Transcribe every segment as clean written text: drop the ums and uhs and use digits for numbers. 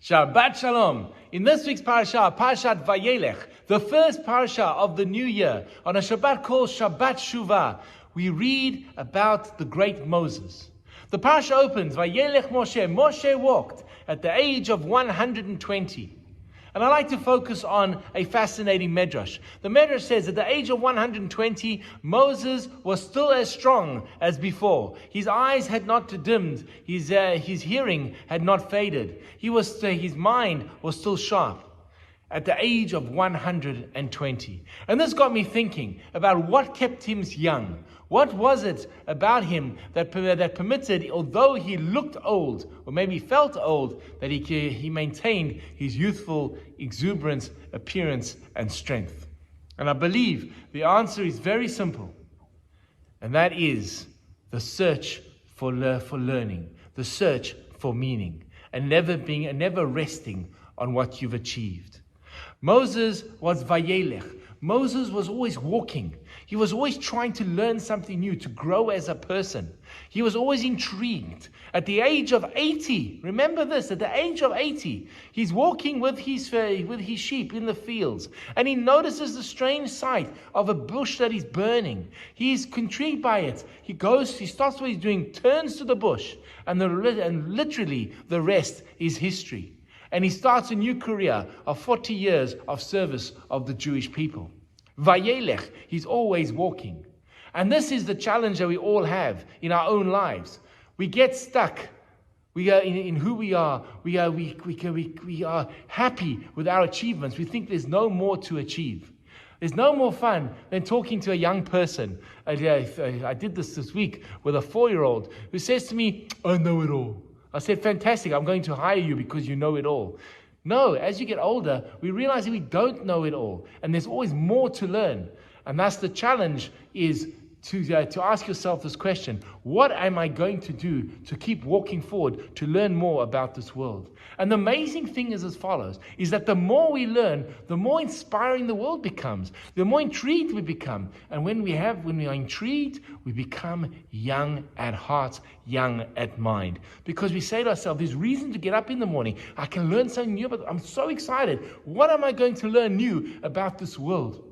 Shabbat Shalom. In this week's parsha, Parshat Vayelech, the first parsha of the new year, on a Shabbat called Shabbat Shuvah, we read about the great Moses. The parsha opens, Vayelech Moshe. Moshe walked at the age of 120. And I like to focus on a fascinating Midrash. The Midrash says at the age of 120, Moses was still as strong as before. His eyes had not dimmed. His hearing had not faded. His mind was still sharp at the age of 120. And this got me thinking about what kept him young. What was it about him that permitted, although he looked old, or maybe felt old, that he maintained his youthful exuberance, appearance, and strength? And I believe the answer is very simple. And that is the search for learning, the search for meaning, and never resting on what you've achieved. Moses was Vayelech. Moses was always walking. He was always trying to learn something new, to grow as a person. He was always intrigued. At the age of 80, remember this, at the age of 80, he's walking with his sheep in the fields, and he notices the strange sight of a bush that is burning. He's intrigued by it. He starts what he's doing, turns to the bush, and literally the rest is history. And he starts a new career of 40 years of service of the Jewish people. Vayelech, he's always walking. And this is the challenge that we all have in our own lives. We get stuck. We are in who we are. We are happy with our achievements. We think there's no more to achieve. There's no more fun than talking to a young person. I did this week with a 4-year-old who says to me, "I know it all." I said, "Fantastic, I'm going to hire you because you know it all." No, as you get older, we realize that we don't know it all. And there's always more to learn. And that's the challenge, is to ask yourself this question: what am I going to do to keep walking forward, to learn more about this world? And the amazing thing is as follows, is that the more we learn, the more inspiring the world becomes, the more intrigued we become. And when we are intrigued, we become young at heart, young at mind. Because we say to ourselves, there's reason to get up in the morning. I can learn something new, but I'm so excited. What am I going to learn new about this world?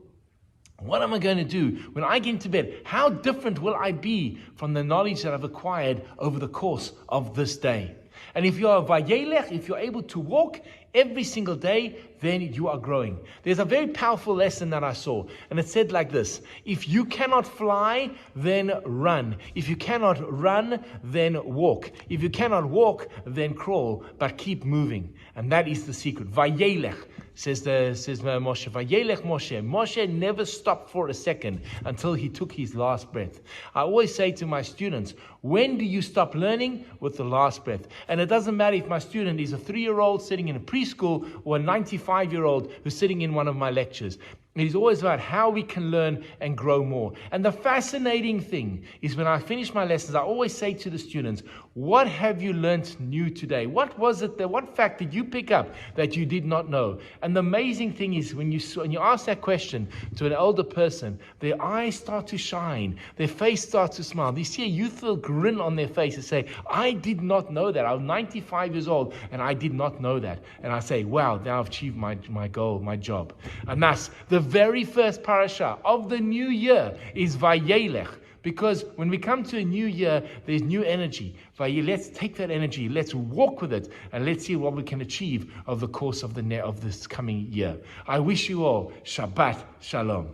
What am I going to do when I get into bed? How different will I be from the knowledge that I've acquired over the course of this day? And if you are Vayelech, if you're able to walk every single day, then you are growing. There's a very powerful lesson that I saw, and it said like this: if you cannot fly, then run. If you cannot run, then walk. If you cannot walk, then crawl, but keep moving. And that is the secret. Vayelech, says Moshe. Vayelech Moshe. Moshe never stopped for a second until he took his last breath. I always say to my students, when do you stop learning? With the last breath. And it doesn't matter if my student is a 3-year-old sitting in a preschool or a 95-year-old who's sitting in one of my lectures. It is always about how we can learn and grow more. And the fascinating thing is, when I finish my lessons, I always say to the students, what have you learned new today? What fact did you pick up that you did not know? And the amazing thing is, when you ask that question to an older person, their eyes start to shine, their face starts to smile. You see a youthful grin on their face and say, I did not know that. I'm 95 years old and I did not know that. And I say, wow, now I've achieved my goal, my job. And that's the very first parasha of the new year is Vayelech. Because when we come to a new year, there's new energy. Let's take that energy, let's walk with it, and let's see what we can achieve over the course of this coming year. I wish you all Shabbat Shalom.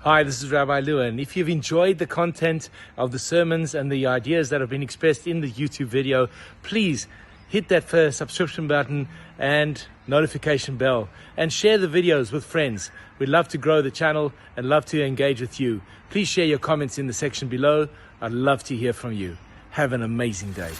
Hi, this is Rabbi Lewin. If you've enjoyed the content of the sermons and the ideas that have been expressed in the YouTube video, please hit that first subscription button and notification bell, and share the videos with friends. We'd love to grow the channel and love to engage with you. Please share your comments in the section below. I'd love to hear from you. Have an amazing day.